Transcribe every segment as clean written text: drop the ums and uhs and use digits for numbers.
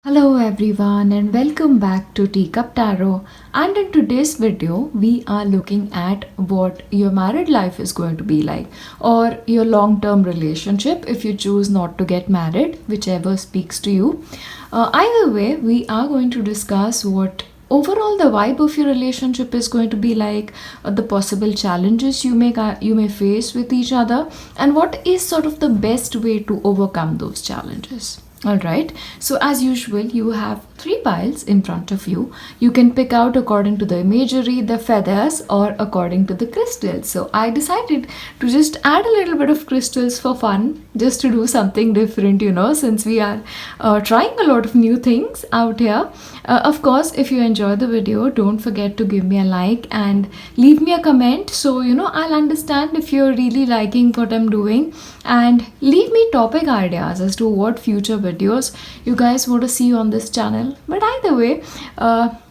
Hello everyone and welcome back to Teacup Tarot, and in today's video we are looking at what your married life is going to be like, or your long-term relationship if you choose not to get married, whichever speaks to you. Either way, we are going to discuss what overall the vibe of your relationship is going to be like, the possible challenges you may face with each other, and what is sort of the best way to overcome those challenges. All right, so as usual, you have three piles in front of you. You can pick out according to the imagery, the feathers, or according to the crystals. So I decided to just add a little bit of crystals for fun, just to do something different, since we are trying a lot of new things out here. Of course, if you enjoy the video, don't forget to give me a like and leave me a comment, so I'll understand if you're really liking what I'm doing, and leave me topic ideas as to what future videos you guys want to see on this channel. But either way,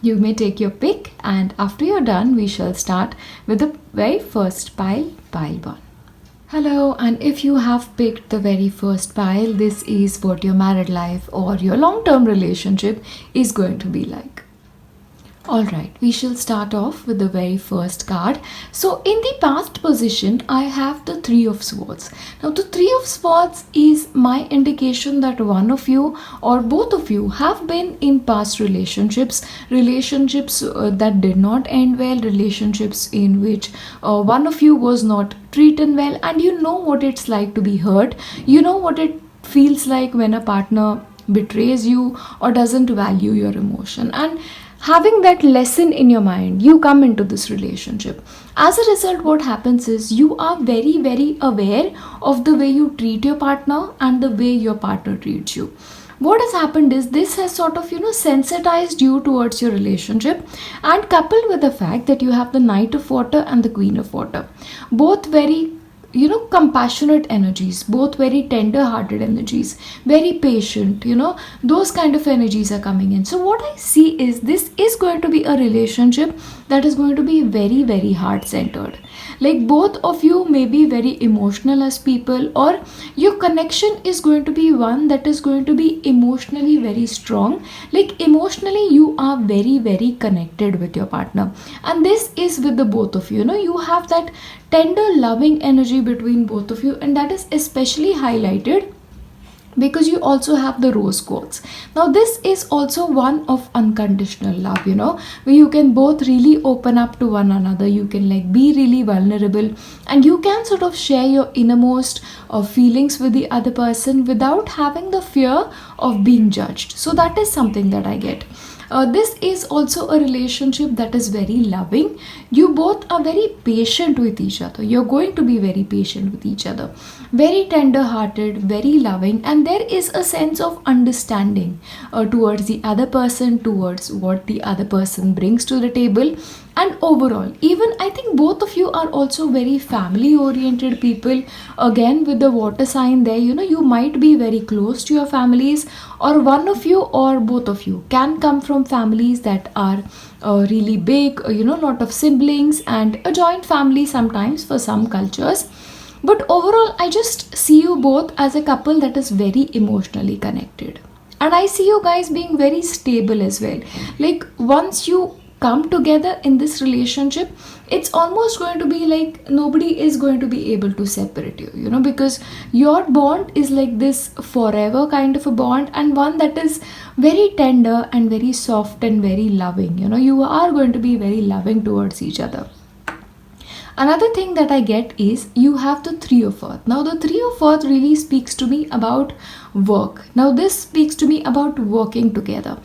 you may take your pick, and after you're done, we shall start with the very first pile 1. Hello, and if you have picked the very first pile, this is what your married life or your long-term relationship is going to be like. Alright, we shall start off with the very first card. So in the past position, I have the Three of Swords. Now the Three of Swords is my indication that one of you or both of you have been in past relationships that did not end well, relationships in which one of you was not treated well, and you know what it's like to be hurt. You know what it feels like when a partner betrays you or doesn't value your emotion, and having that lesson in your mind, you come into this relationship. As a result, what happens is you are very, very aware of the way you treat your partner and the way your partner treats you. What has happened is this has sort of sensitized you towards your relationship, and coupled with the fact that you have the Knight of Water and the Queen of Water, both very compassionate energies, both very tender hearted energies, very patient, those kind of energies are coming in. So what I see is this is going to be a relationship that is going to be very, very heart centered. Like both of you may be very emotional as people, or your connection is going to be one that is going to be emotionally very strong. Like emotionally you are very, very connected with your partner, and this is with the both of you. You have that tender loving energy between both of you, and that is especially highlighted because you also have the rose quartz. Now this is also one of unconditional love, where you can both really open up to one another. You can be really vulnerable, and you can sort of share your innermost feelings with the other person without having the fear of being judged. So that is something that I get. This is also a relationship that is very loving. You both are very patient with each other. You're going to be very patient with each other, very tender hearted, very loving, and there is a sense of understanding towards the other person, towards what the other person brings to the table. And overall, even I think both of you are also very family oriented people. Again, with the water sign there, you might be very close to your families, or one of you or both of you can come from families that are really big, lot of siblings, and a joint family sometimes for some cultures. But overall, I just see you both as a couple that is very emotionally connected, and I see you guys being very stable as well. Like once you come together in this relationship, it's almost going to be like nobody is going to be able to separate you, because your bond is like this forever kind of a bond, and one that is very tender and very soft and very loving. You are going to be very loving towards each other. Another thing that I get is you have the Three of Earth. Now the Three of Earth really speaks to me about work. Now this speaks to me about working together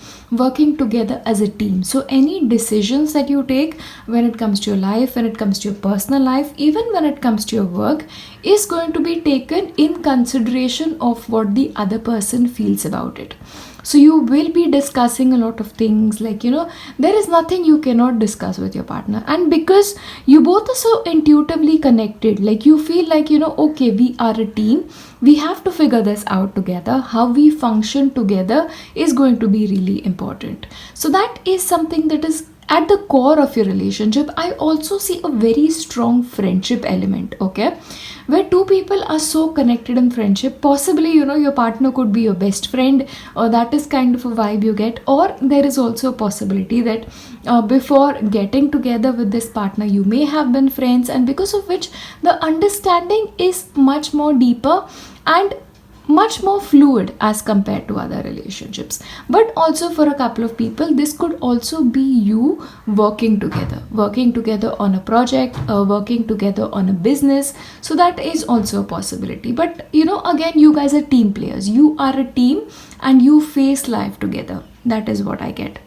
as a team. So any decisions that you take when it comes to your life, when it comes to your personal life, even when it comes to your work, is going to be taken in consideration of what the other person feels about it. So you will be discussing a lot of things, like there is nothing you cannot discuss with your partner, and because you both are so intuitively connected, like you feel like okay, we are a team, we have to figure this out together. How we function together is going to be really important. So that is something that is at the core of your relationship, I also see a very strong friendship element, okay? Where two people are so connected in friendship, possibly, your partner could be your best friend, or that is kind of a vibe you get, or there is also a possibility that before getting together with this partner, you may have been friends, and because of which the understanding is much more deeper and much more fluid as compared to other relationships. But also for a couple of people, this could also be you working together on a project, working together on a business. So that is also a possibility. But again, you guys are team players, you are a team, and you face life together. That is what I get.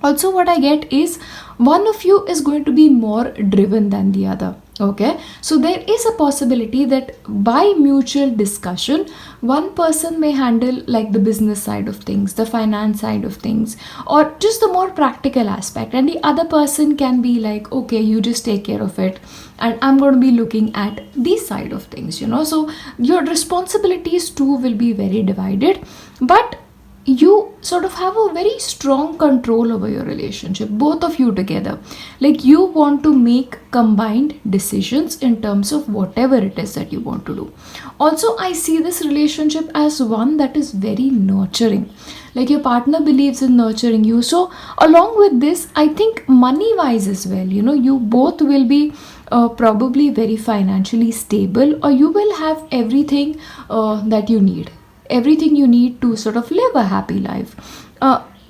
Also, what I get is one of you is going to be more driven than the other, okay? So there is a possibility that by mutual discussion, one person may handle like the business side of things, the finance side of things, or just the more practical aspect, and the other person can be like, okay, you just take care of it, and I'm going to be looking at this side of things. So your responsibilities too will be very divided, but you sort of have a very strong control over your relationship, both of you together. Like, you want to make combined decisions in terms of whatever it is that you want to do. Also, I see this relationship as one that is very nurturing. Like, your partner believes in nurturing you. So along with this, I think money wise as well, you both will be probably very financially stable, or you will have everything that you need, everything you need to sort of live a happy life.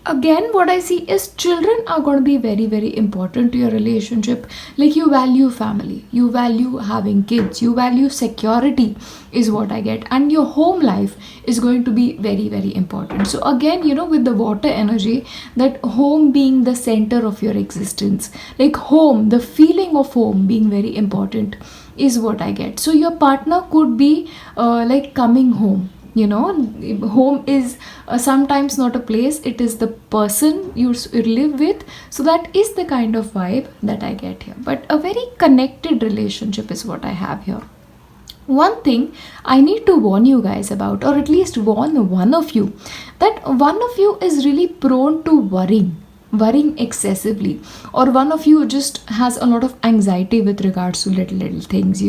Again, what I see is children are going to be very, very important to your relationship. Like, you value family, you value having kids, you value security, is what I get, and your home life is going to be very, very important. So again, with the water energy, that home being the center of your existence, like home, the feeling of home being very important, is what I get. So your partner could be like coming home. Home is sometimes not a place, it is the person you live with. So that is the kind of vibe that I get here. But a very connected relationship is what I have here. One thing I need to warn you guys about, or at least warn one of you, that one of you is really prone to worrying excessively, or one of you just has a lot of anxiety with regards to little things.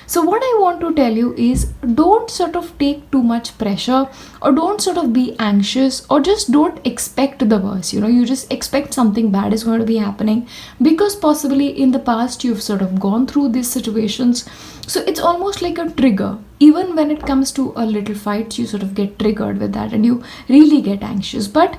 So what I want to tell you is, don't sort of take too much pressure, or don't sort of be anxious, or just don't expect the worst. You just expect something bad is going to be happening, because possibly in the past you've sort of gone through these situations. So it's almost like a trigger. Even when it comes to a little fight, you sort of get triggered with that, and you really get anxious. But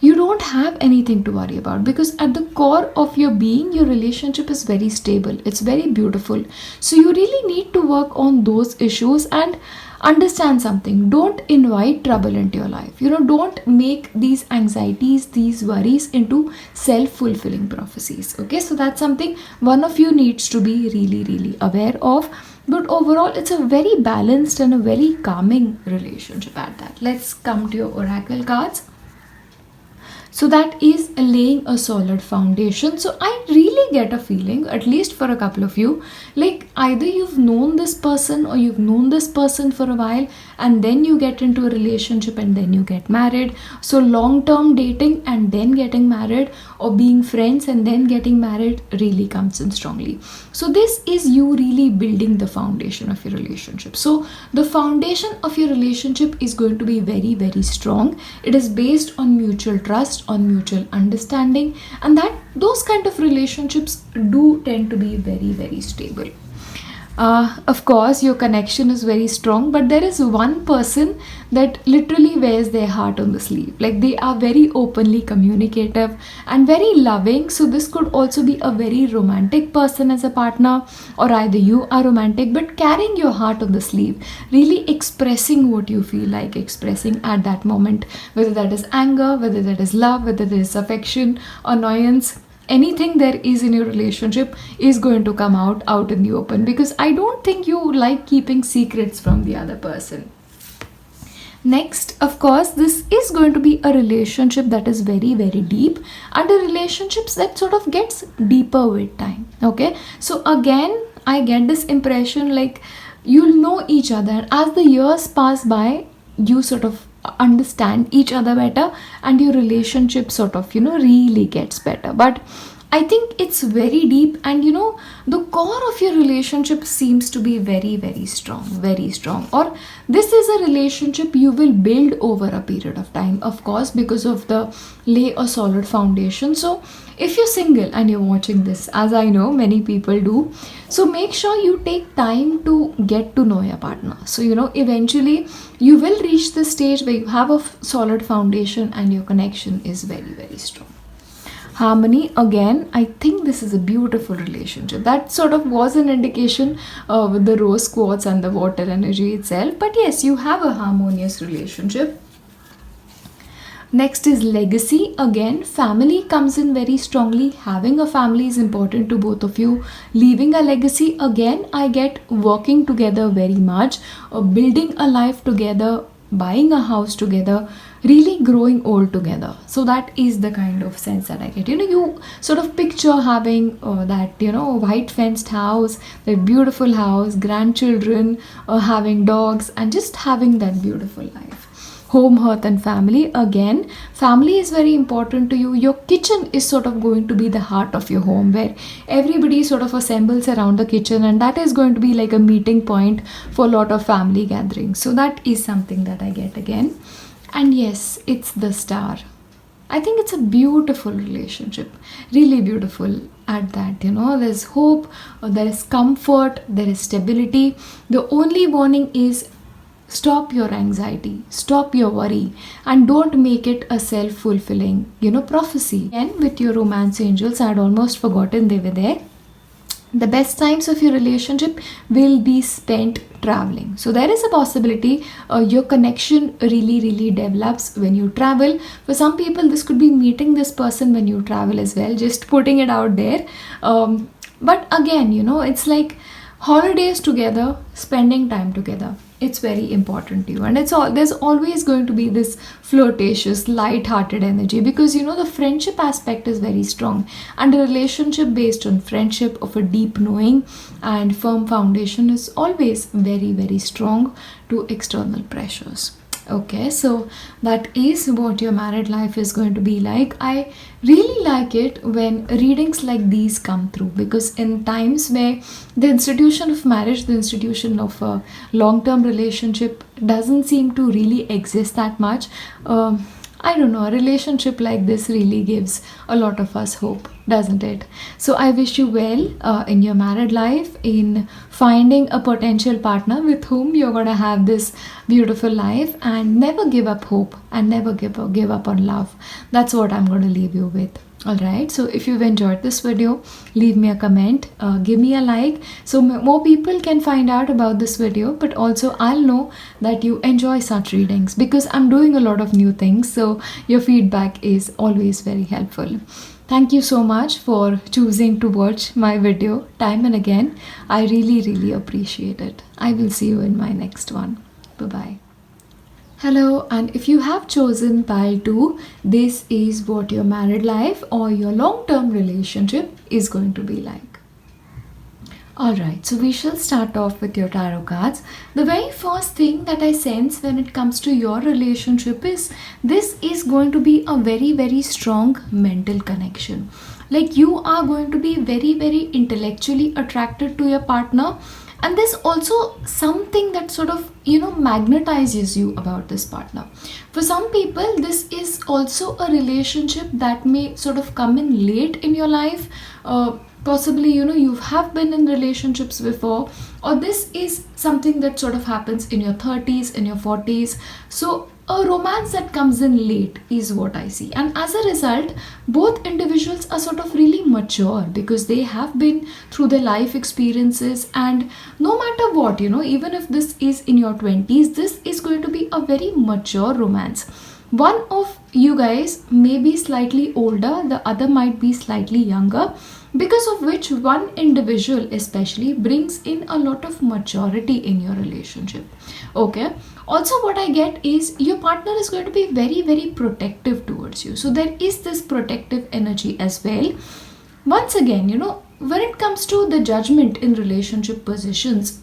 you don't have anything to worry about, because at the core of your being, your relationship is very stable, it's very beautiful. So you really need to work on those issues and understand something. Don't invite trouble into your life. Don't make these anxieties, these worries into self-fulfilling prophecies. Okay, so that's something one of you needs to be really, really aware of. But overall, it's a very balanced and a very calming relationship at that. Let's come to your oracle cards. So that is laying a solid foundation. So I really get a feeling, at least for a couple of you, like either you've known this person, or you've known this person for a while, and then you get into a relationship and then you get married. So long-term dating and then getting married, or being friends and then getting married, really comes in strongly. So this is you really building the foundation of your relationship. So the foundation of your relationship is going to be very, very strong. It is based on mutual trust, on mutual understanding, and that those kind of relationships do tend to be very, very stable. Of course, your connection is very strong, but there is one person that literally wears their heart on the sleeve. Like, they are very openly communicative and very loving. So this could also be a very romantic person as a partner, or either you are romantic but carrying your heart on the sleeve, really expressing what you feel like expressing at that moment, whether that is anger, whether that is love, whether there is affection, annoyance. Anything there is in your relationship is going to come out in the open, because I don't think you like keeping secrets from the other person. Next, of course, this is going to be a relationship that is very, very deep, and a relationships that sort of gets deeper with time. Okay, so again, I get this impression like you'll know each other as the years pass by. You sort of understand each other better, and your relationship sort of really gets better. But I think it's very deep, and the core of your relationship seems to be very, very strong, very strong. Or this is a relationship you will build over a period of time, of course, because of the lay a solid foundation. So, if you're single and you're watching this, as I know many people do, so make sure you take time to get to know your partner. So, eventually you will reach the stage where you have a solid foundation and your connection is very, very strong. Harmony, again, I think this is a beautiful relationship. That sort of was an indication with the rose quartz and the water energy itself. But yes, you have a harmonious relationship. Next is legacy. Again, family comes in very strongly. Having a family is important to both of you. Leaving a legacy, again, I get working together very much, building a life together, buying a house together, really growing old together. So that is the kind of sense that I get. You sort of picture having that white fenced house, that beautiful house, grandchildren, having dogs, and just having that beautiful life. Home, hearth, and family. Again, family is very important to you. Your kitchen is sort of going to be the heart of your home, where everybody sort of assembles around the kitchen, and that is going to be like a meeting point for a lot of family gatherings. So that is something that I get again. And yes, it's the star. I think it's a beautiful relationship, really beautiful at that. There's hope, there is comfort, there is stability. The only warning is stop your anxiety, stop your worry, and don't make it a self-fulfilling prophecy. And with your romance angels, I had almost forgotten they were there. The best times of your relationship will be spent traveling. So there is a possibility your connection really develops when you travel. For some people, this could be meeting this person when you travel as well, just putting it out there. But again, it's like holidays together, spending time together. It's very important to you, and there's always going to be this flirtatious, light-hearted energy, because the friendship aspect is very strong, and a relationship based on friendship of a deep knowing and firm foundation is always very, very strong to external pressures. Okay, so that is what your married life is going to be like. I really like it when readings like these come through, because in times where the institution of marriage, the institution of a long-term relationship doesn't seem to really exist that much, I don't know, a relationship like this really gives a lot of us hope, doesn't it? So I wish you well in your married life, in finding a potential partner with whom you're going to have this beautiful life, and never give up hope and never give up on love. That's what I'm going to leave you with. Alright, so if you've enjoyed this video, leave me a comment, give me a like, so more people can find out about this video, but also I'll know that you enjoy such readings, because I'm doing a lot of new things, so your feedback is always very helpful. Thank you so much for choosing to watch my video time and again. I really appreciate it. I will see you in my next one. Bye-bye. Hello, and if you have chosen pile 2, this is what your married life or your long-term relationship is going to be like. Alright, so we shall start off with your tarot cards. The very first thing that I sense when it comes to your relationship is this is going to be a very strong mental connection. Like you are going to be very intellectually attracted to your partner. And there's also something that sort of, magnetizes you about this partner. For some people, this is also a relationship that may sort of come in late in your life. Possibly, you have been in relationships before, or this is something that sort of happens in your 30s, in your 40s. So a romance that comes in late is what I see, and as a result both individuals are sort of really mature, because they have been through their life experiences, and no matter what, even if this is in your 20s, this is going to be a very mature romance. One of you guys may be slightly older, the other might be slightly younger, because of which one individual especially brings in a lot of maturity in your relationship. Okay, also what I get is your partner is going to be very protective towards you, so there is this protective energy as well. Once again, when it comes to the judgment in relationship positions,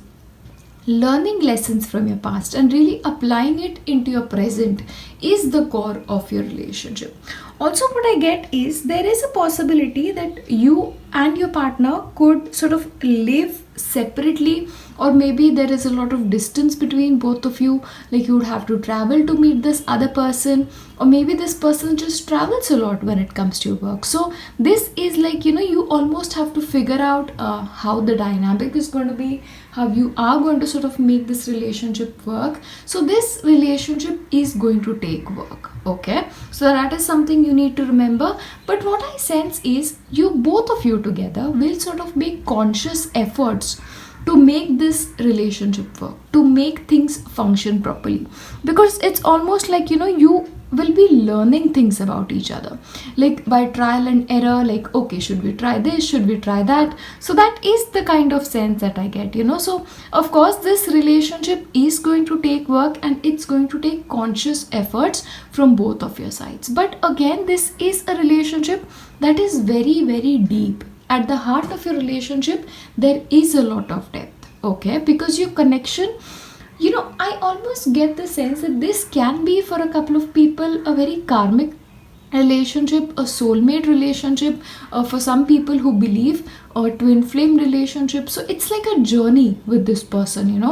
learning lessons from your past and really applying it into your present is the core of your relationship. Also, what I get is there is a possibility that you and your partner could sort of live separately, or maybe there is a lot of distance between both of you, like you would have to travel to meet this other person, or maybe this person just travels a lot when it comes to your work. So this is like, you almost have to figure out how the dynamic is going to be, how you are going to sort of make this relationship work. So this relationship is going to take work. Okay, so that is something you need to remember. But what I sense is you, both of you together, will sort of make conscious efforts to make this relationship work, to make things function properly, because it's almost like, you will be learning things about each other, like by trial and error, like, okay, should we try this, should we try that? So that is the kind of sense that I get. So of course this relationship is going to take work, and it's going to take conscious efforts from both of your sides. But again, this is a relationship that is very, very deep. At the heart of your relationship there is a lot of depth. Okay, because your connection, I almost get the sense that this can be, for a couple of people, a very karmic relationship, a soulmate relationship, for some people who believe a twin flame relationship. So it's like a journey with this person,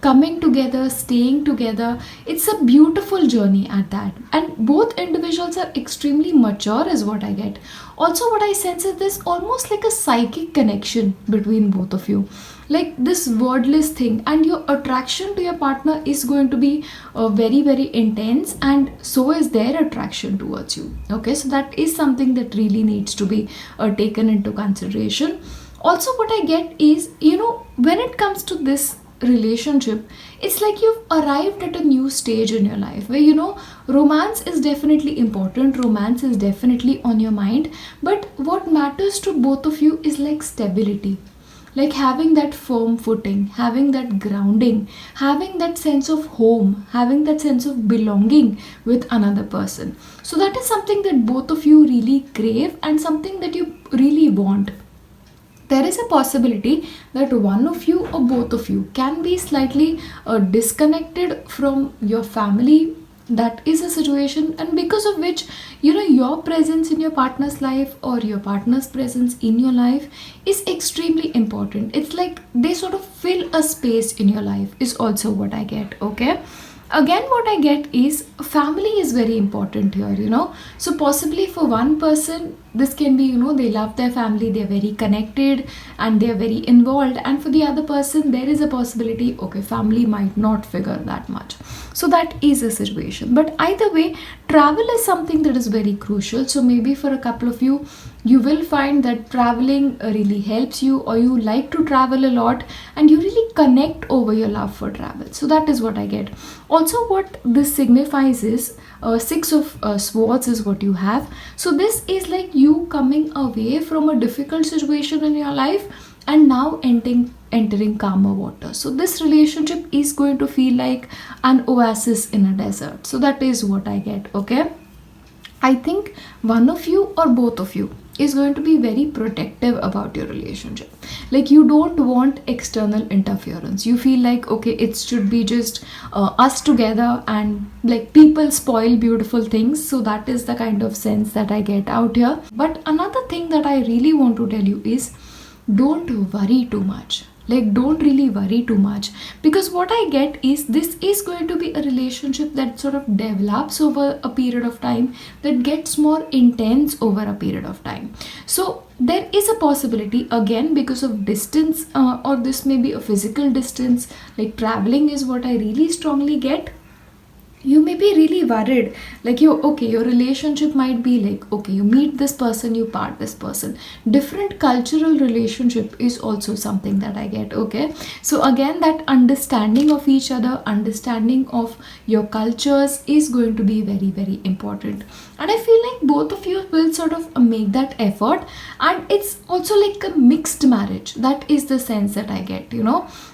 coming together, staying together. It's a beautiful journey at that, and both individuals are extremely mature is what I get. Also, what I sense is this almost like a psychic connection between both of you, like this wordless thing, and your attraction to your partner is going to be very, very intense, and so is their attraction towards you. Okay, so that is something that really needs to be taken into consideration. Also, what I get is, when it comes to this relationship, it's like you've arrived at a new stage in your life where, romance is definitely important, romance is definitely on your mind, but what matters to both of you is like stability, like having that firm footing, having that grounding, having that sense of home, having that sense of belonging with another person. So that is something that both of you really crave, and something that you really want. There is a possibility that one of you or both of you can be slightly disconnected from your family. That is a situation, and because of which, your presence in your partner's life, or your partner's presence in your life, is extremely important. It's like they sort of fill a space in your life is also what I get. Okay, again, what I get is family is very important here. So possibly for one person this can be, they love their family, they're very connected and they're very involved, and for the other person there is a possibility, okay, family might not figure that much. So that is a situation, but either way, travel is something that is very crucial. So maybe for a couple of you, you will find that traveling really helps you, or you like to travel a lot and you really connect over your love for travel. So that is what I get. Also, what this signifies is six of swords is what you have. So this is like you coming away from a difficult situation in your life and now entering calmer water. So this relationship is going to feel like an oasis in a desert. So that is what I get. Okay, I think one of you or both of you is going to be very protective about your relationship. Like you don't want external interference. You feel like, okay, it should be just us together, and like people spoil beautiful things. So that is the kind of sense that I get out here. But another thing that I really want to tell you is, don't worry too much. Like, don't really worry too much, because what I get is this is going to be a relationship that sort of develops over a period of time, that gets more intense over a period of time. So there is a possibility, again, because of distance, or this may be a physical distance, like traveling is what I really strongly get. You may be really worried, like your relationship might be like, okay, you meet this person, you part this person. Different cultural relationship is also something that I get. Okay, so again, that understanding of each other, understanding of your cultures is going to be very, very important, and I feel like both of you will sort of make that effort. And it's also like a mixed marriage. That is the sense that I get,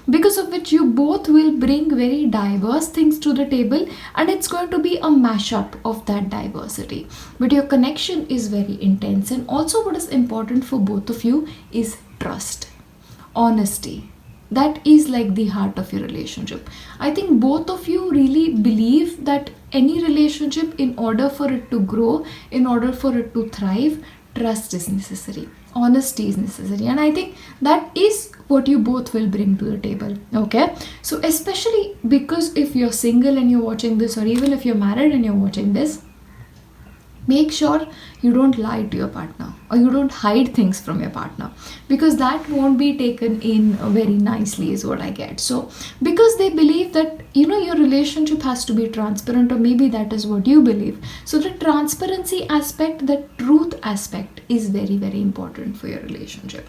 because of which you both will bring very diverse things to the table, and it's going to be a mashup of that diversity, but your connection is very intense. And also, what is important for both of you is trust, honesty, that is like the heart of your relationship. I think both of you really believe that any relationship, in order for it to grow, in order for it to thrive, trust is necessary, honesty is necessary, and I think that is what you both will bring to the table. Okay, so especially because if you're single and you're watching this, or even if you're married and you're watching this, make sure you don't lie to your partner, or you don't hide things from your partner, because that won't be taken in very nicely, is what I get. So because they believe that, you know, your relationship has to be transparent, or maybe that is what you believe. So the transparency aspect, the truth aspect is very, very important for your relationship.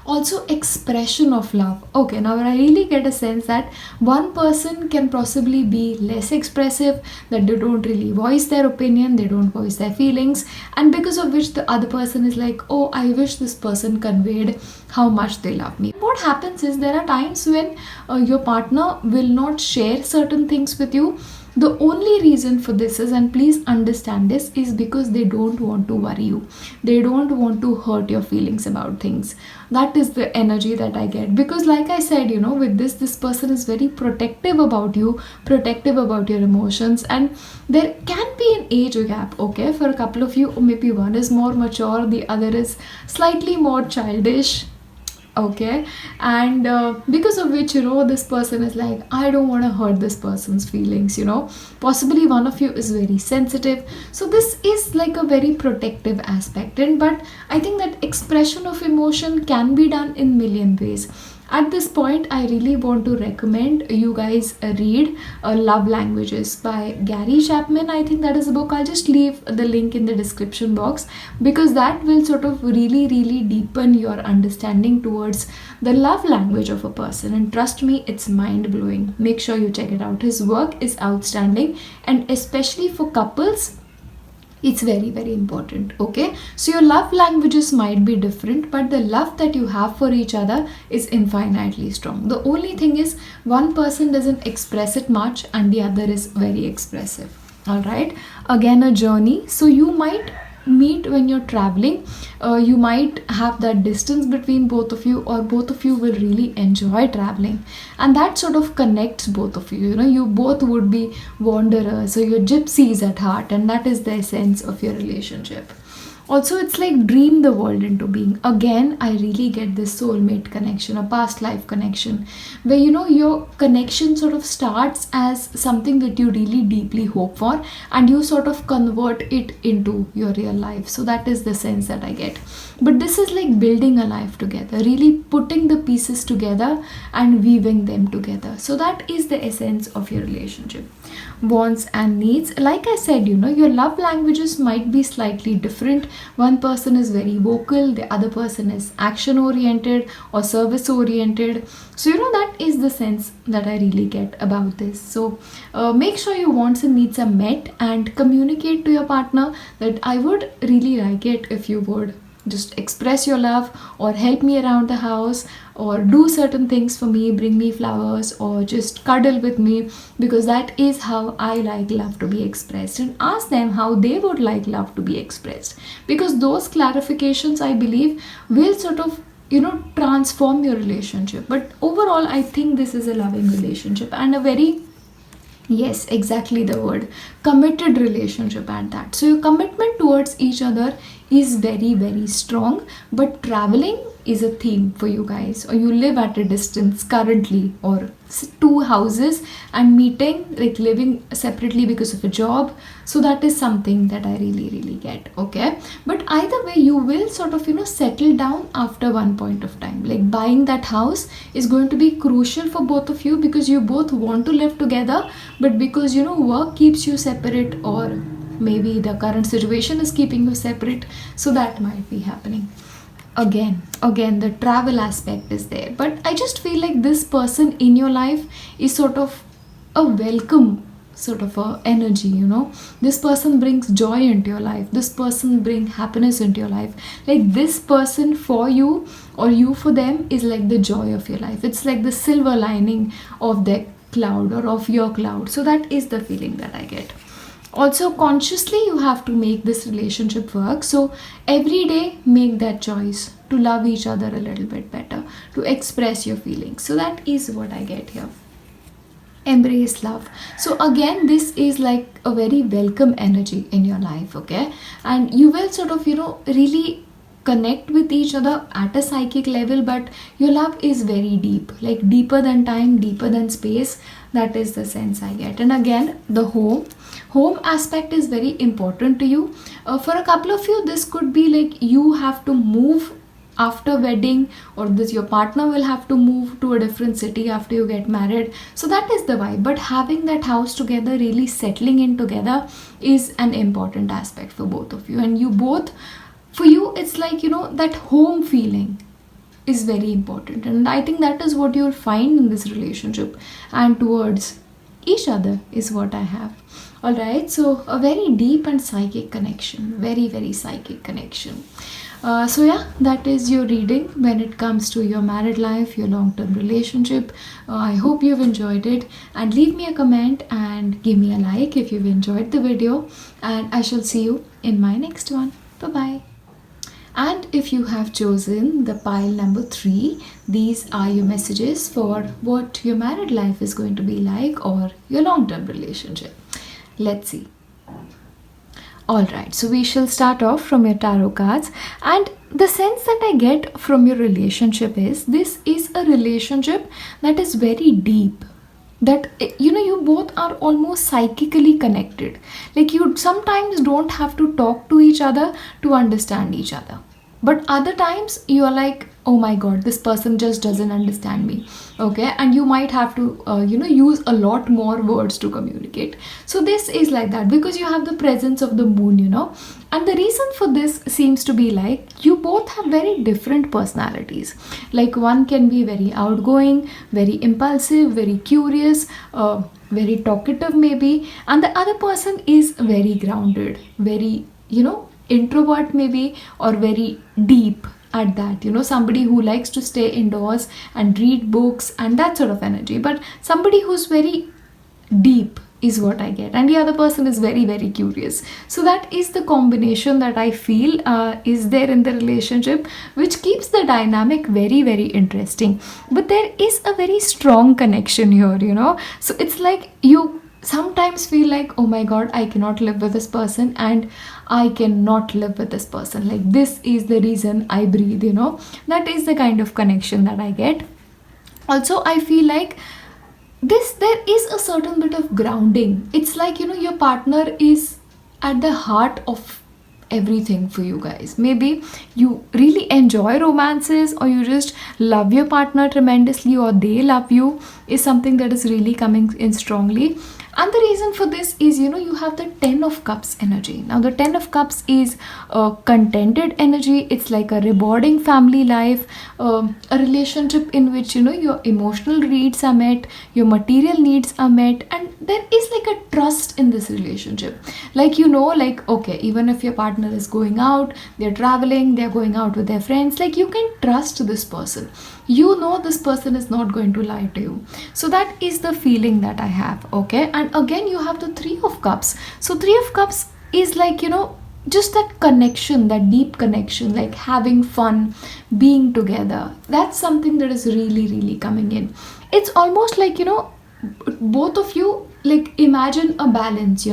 Also, expression of love. Okay, now I really get a sense that one person can possibly be less expressive, that they don't really voice their opinion, they don't voice their feelings, and because of which the other person is like, oh, I wish this person conveyed how much they love me. What happens is, there are times when your partner will not share certain things with you. The only reason for this is, and please understand this, is because they don't want to worry you, they don't want to hurt your feelings about things. That is the energy that I get, because like I said, you know, with this person is very protective about you, protective about your emotions, and there can be an age gap, okay, for a couple of you. Maybe one is more mature, the other is slightly more childish, okay, and because of which, you know, this person is like, I don't want to hurt this person's feelings, you know. Possibly one of you is very sensitive, so this is like a very protective aspect. And but I think that expression of emotion can be done in million ways. At this point, I really want to recommend you guys read Love Languages by Gary Chapman. I think that is a book. I'll just leave the link in the description box, because that will sort of really, really deepen your understanding towards the love language of a person. And trust me, it's mind blowing. Make sure you check it out. His work is outstanding, and especially for couples, it's very, very important. Okay, so your love languages might be different, but the love that you have for each other is infinitely strong. The only thing is, one person doesn't express it much and the other is very expressive. All right, again, a journey. So you might meet when you're traveling, you might have that distance between both of you, or both of you will really enjoy traveling, and that sort of connects both of you. You know, you both would be wanderers, so you're gypsies at heart, and that is the essence of your relationship. Also, it's like dream the world into being. Again, I really get this soulmate connection, a past life connection, where, you know, your connection sort of starts as something that you really deeply hope for, and you sort of convert it into your real life. So that is the sense that I get. But this is like building a life together, really putting the pieces together and weaving them together. So that is the essence of your relationship. Wants and needs, like I said, you know, your love languages might be slightly different. One person is very vocal, the other person is action oriented or service oriented. So, you know, that is the sense that I really get about this. So make sure your wants and needs are met, and communicate to your partner that I would really like it if you would just express your love, or help me around the house, or do certain things for me, bring me flowers, or just cuddle with me, because that is how I like love to be expressed. And ask them how they would like love to be expressed, because those clarifications, I believe, will sort of, you know, transform your relationship. But overall, I think this is a loving relationship, and a very, yes, exactly the word, committed relationship at that. So your commitment towards each other is very, very strong. But traveling is a theme for you guys, or you live at a distance currently, or two houses and meeting, like living separately because of a job. So that is something that I really, really get. Okay, but either way, you will sort of, you know, settle down after one point of time. Like buying that house is going to be crucial for both of you, because you both want to live together, but because, you know, work keeps you separate, or maybe the current situation is keeping you separate. So that might be happening. Again, the travel aspect is there, but I just feel like this person in your life is sort of a welcome sort of a energy, you know. This person brings joy into your life, this person brings happiness into your life. Like this person for you, or you for them, is like the joy of your life. It's like the silver lining of their cloud, or of your cloud. So that is the feeling that I get. Also, consciously, you have to make this relationship work. So, every day, make that choice to love each other a little bit better, to express your feelings. So, that is what I get here. Embrace love. So again, this is like a very welcome energy in your life, okay? And you will sort of, really connect with each other at a psychic level, but your love is very deep, like deeper than time, deeper than space. That is the sense I get. And again, the home aspect is very important to you. For a couple of you, this could be like you have to move after wedding, or this your partner will have to move to a different city after you get married. So that is the vibe, but having that house together, really settling in together, is an important aspect for both of you. And you both, for you, it's like, that home feeling is very important, and I think that is what you'll find in this relationship and towards each other is what I have. All right, so a very deep and psychic connection, very very psychic connection. So yeah, that is your reading when it comes to your married life, your long-term relationship. I hope you've enjoyed it, and leave me a comment and give me a like if you've enjoyed the video, and I shall see you in my next one. Bye bye. And if you have chosen the pile number 3, these are your messages for what your married life is going to be like, or your long-term relationship. Let's see. Alright, so we shall start off from your tarot cards, and the sense that I get from your relationship is this is a relationship that is very deep. That you both are almost psychically connected. Like, you sometimes don't have to talk to each other to understand each other. But other times you are like, oh my god, this person just doesn't understand me, okay? And you might have to use a lot more words to communicate. So this is like that because you have the presence of the moon, and the reason for this seems to be like you both have very different personalities. Like, one can be very outgoing, very impulsive, very curious, very talkative maybe, and the other person is very grounded, very introvert maybe, or very deep at that, somebody who likes to stay indoors and read books and that sort of energy, but somebody who's very deep is what I get, and the other person is very very curious. So that is the combination that I feel is there in the relationship, which keeps the dynamic very very interesting. But there is a very strong connection here, so it's like you sometimes feel like, oh my god, I cannot live with this person, and I cannot live with this person, like this is the reason I breathe. That is the kind of connection that I get. Also, I feel like there is a certain bit of grounding. It's like, your partner is at the heart of everything for you guys. Maybe you really enjoy romances, or you just love your partner tremendously, or they love you, is something that is really coming in strongly. And the reason for this is, you have the 10 of cups energy. Now the 10 of cups is a contented energy. It's like a rewarding family life, a relationship in which your emotional needs are met, your material needs are met, and there is like a trust in this relationship. Like, like, okay, even if your partner is going out, they're traveling, they're going out with their friends, like you can trust this person. This person is not going to lie to you. So that is the feeling that I have, okay? And again, you have the 3 of cups. So 3 of cups is like, just that connection, that deep connection, like having fun, being together. That's something that is really really coming in. It's almost like, both of you, like, imagine a balance,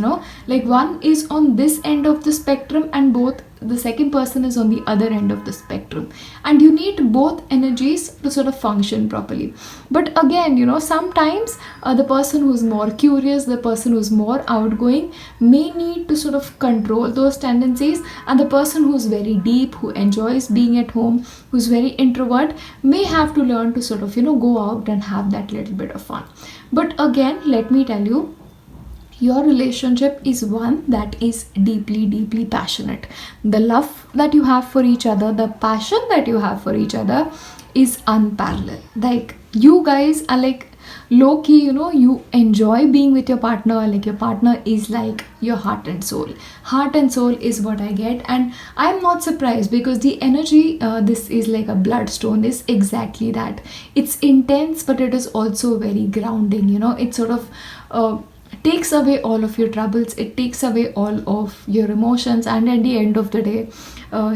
like one is on this end of the spectrum, and the second person is on the other end of the spectrum, and you need both energies to sort of function properly. But again, sometimes the person who's more curious, the person who's more outgoing, may need to sort of control those tendencies, and the person who's very deep, who enjoys being at home, who's very introvert, may have to learn to sort of go out and have that little bit of fun. But again, let me tell you, your relationship is one that is deeply deeply passionate. The love that you have for each other, the passion that you have for each other is unparalleled. Like, you guys are like low key, you enjoy being with your partner. Like, your partner is like your heart and soul. Heart and soul is what I get, and I'm not surprised because the energy, this is like a bloodstone, is exactly that. It's intense, but it is also very grounding. It's sort of takes away all of your troubles, it takes away all of your emotions, and at the end of the day,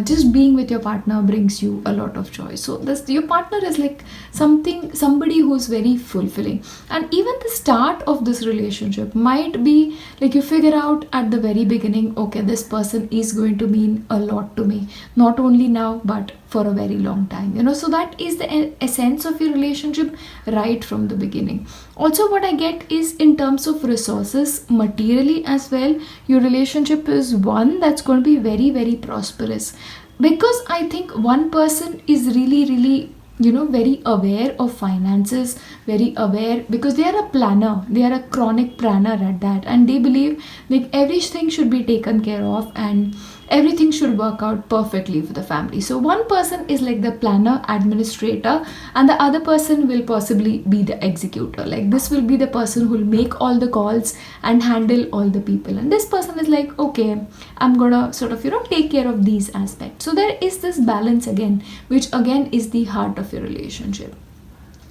just being with your partner brings you a lot of joy. So this, your partner is like somebody who's very fulfilling. And even the start of this relationship might be like, you figure out at the very beginning, okay, this person is going to mean a lot to me, not only now but for a very long time, so that is the essence of your relationship right from the beginning. Also, what I get is, in terms of resources, materially as well, your relationship is one that's going to be very, very prosperous, because I think one person is really, really, very aware of finances, very aware, because they are a planner, they are a chronic planner at that, and they believe like everything should be taken care of and everything should work out perfectly for the family. So one person is like the planner, administrator, and the other person will possibly be the executor. Like, this will be the person who will make all the calls and handle all the people, and this person is like, okay, I'm gonna sort of take care of these aspects. So there is this balance again, which again is the heart of your relationship.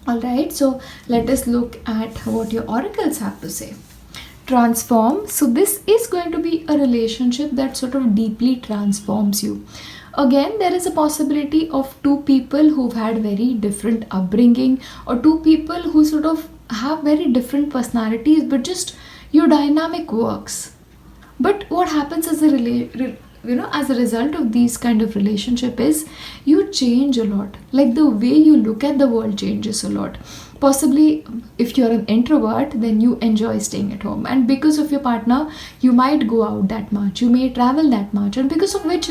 Alright, so let us look at what your oracles have to say. Transform. So this is going to be a relationship that sort of deeply transforms you. Again, there is a possibility of two people who've had very different upbringing, or two people who sort of have very different personalities, but just your dynamic works. But what happens as as a result of these kind of relationship is, you change a lot. Like, the way you look at the world changes a lot. Possibly, if you're an introvert, then you enjoy staying at home, and because of your partner, you might go out that much, you may travel that much, and because of which,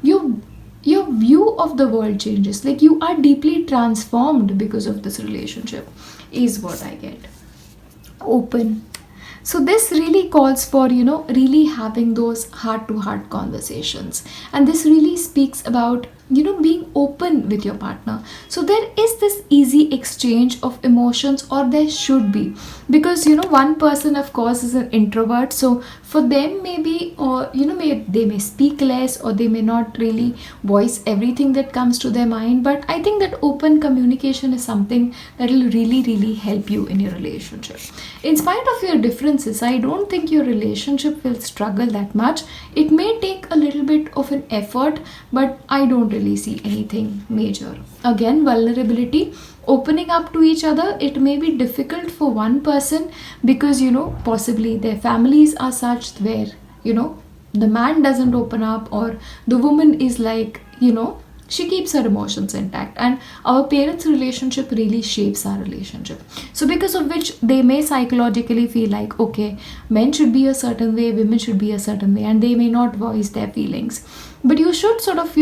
your view of the world changes. Like, you are deeply transformed because of this relationship, is what I get. Open. So this really calls for, really having those heart-to-heart conversations. And this really speaks about, being open with your partner. So there is this easy exchange of emotions, or there should be. Because, one person, of course, is an introvert. So for them, maybe, or, they may speak less, or they may not really voice everything that comes to their mind. But I think that open communication is something that will really, really help you in your relationship. In spite of your differences, I don't think your relationship will struggle that much. It may take a little bit of an effort, but I don't really see anything major. Again, vulnerability, opening up to each other. It may be difficult for one person because, possibly their families are such where, the man doesn't open up, or the woman is like, she keeps her emotions intact, and our parents' relationship really shapes our relationship. So because of which, they may psychologically feel like, okay, men should be a certain way, women should be a certain way, and they may not voice their feelings. But you should sort of,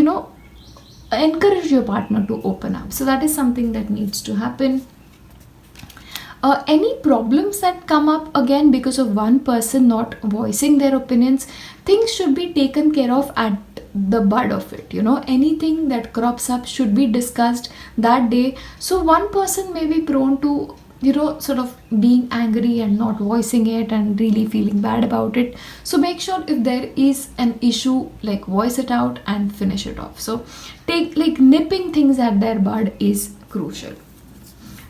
encourage your partner to open up. So that is something that needs to happen. Any problems that come up, again, because of one person not voicing their opinions, things should be taken care of at the bud of it. Anything that crops up should be discussed that day. So one person may be prone to, sort of being angry and not voicing it and really feeling bad about it. So make sure, if there is an issue, like, voice it out and finish it off. So nipping things at their bud is crucial.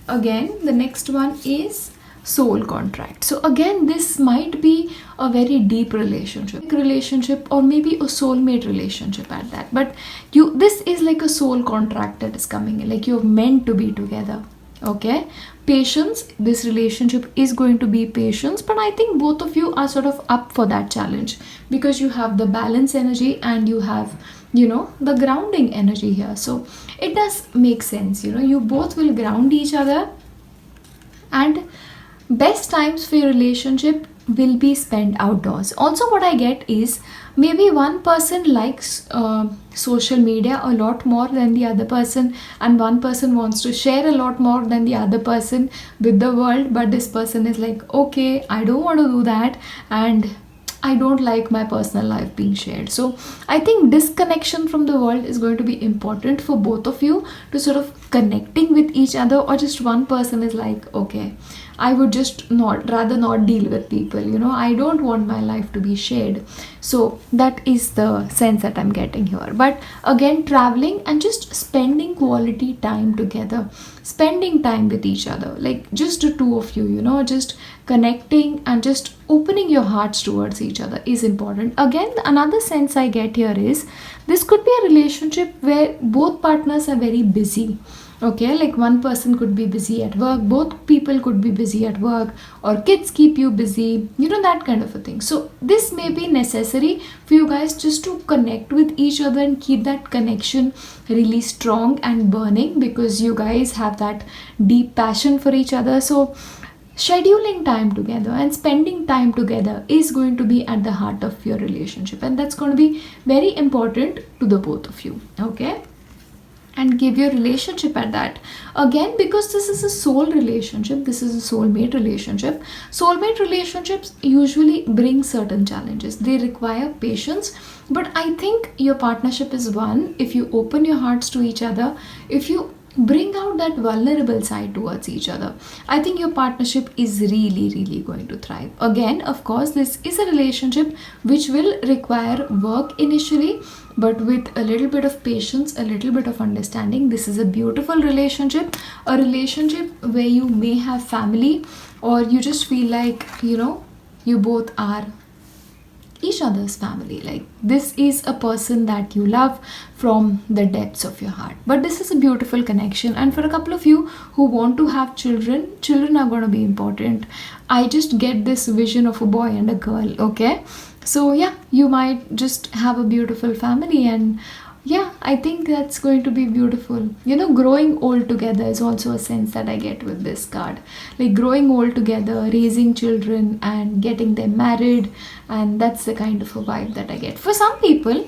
Again, the next one is soul contract. So again, this might be a very deep relationship, or maybe a soulmate relationship at that. But this is like a soul contract that is coming in, like you're meant to be together. Okay, patience. This relationship is going to be patience, but I think both of you are sort of up for that challenge, because you have the balance energy and you have, the grounding energy here. So it does make sense. You both will ground each other, and best times for your relationship will be spent outdoors. Also, what I get is, maybe one person likes social media a lot more than the other person, and one person wants to share a lot more than the other person with the world, but this person is like, okay, I don't want to do that, and I don't like my personal life being shared. So I think disconnection from the world is going to be important for both of you to sort of connecting with each other, or just one person is like, okay, I would just not rather not deal with people, you know. I don't want my life to be shared. So that is the sense that I'm getting here. But again, traveling and just spending quality time together, spending time with each other, like just the two of you, you know, just connecting and just opening your hearts towards each other is important. Again, another sense I get here is this could be a relationship where both partners are very busy. Okay, like one person could be busy at work, both people could be busy at work, or kids keep you busy, you know, that kind of a thing. So this may be necessary for you guys just to connect with each other and keep that connection really strong and burning, because you guys have that deep passion for each other. So scheduling time together and spending time together is going to be at the heart of your relationship, and that's going to be very important to the both of you. Okay, and give your relationship at that. Again, because this is a soul relationship, this is a soulmate relationship. Soulmate relationships usually bring certain challenges, they require patience. But I think your partnership is one if you open your hearts to each other, if you bring out that vulnerable side towards each other. I think your partnership is really going to thrive. Again, of course, this is a relationship which will require work initially, but with a little bit of patience, a little bit of understanding, this is a beautiful relationship. A relationship where you may have family, or you just feel like, you know, you both are each other's family. Like, this is a person that you love from the depths of your heart. But this is a beautiful connection, and for a couple of you who want to have children, children are going to be important. I just get this vision of a boy and a girl. Okay, so yeah, you might just have a beautiful family, and yeah, I think that's going to be beautiful. You know, growing old together is also a sense that I get with this card. Like growing old together, raising children, and getting them married, and that's the kind of a vibe that I get. For some people,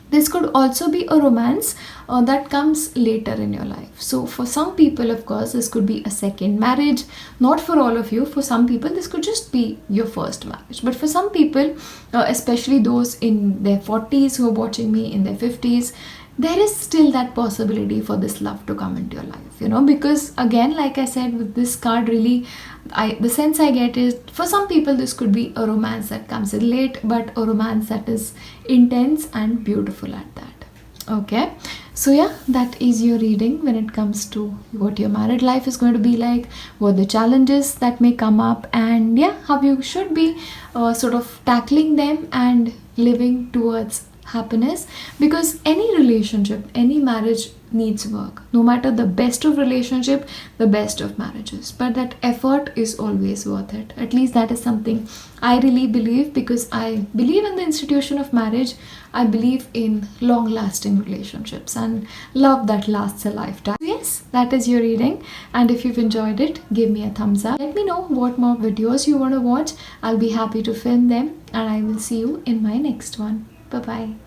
this could also be a romance that comes later in your life. So for some people, of course, this could be a second marriage. Not for all of you. For some people, this could just be your first marriage. But for some people, especially those in their 40s who are watching me in their 50s, there is still that possibility for this love to come into your life, you know, because again, like I said, with this card, really, the sense I get is for some people this could be a romance that comes in late, but a romance that is intense and beautiful at that. Okay, so yeah, that is your reading when it comes to what your married life is going to be like, what the challenges that may come up, and yeah, how you should be sort of tackling them and living towards happiness. Because any relationship, any marriage needs work, no matter the best of relationship, the best of marriages, but that effort is always worth it. At least that is something I really believe, because I believe in the institution of marriage. I believe in long lasting relationships and love that lasts a lifetime. Yes, that is your reading, and if you've enjoyed it, give me a thumbs up. Let me know what more videos you want to watch. I'll be happy to film them, and I will see you in my next one. Bye bye.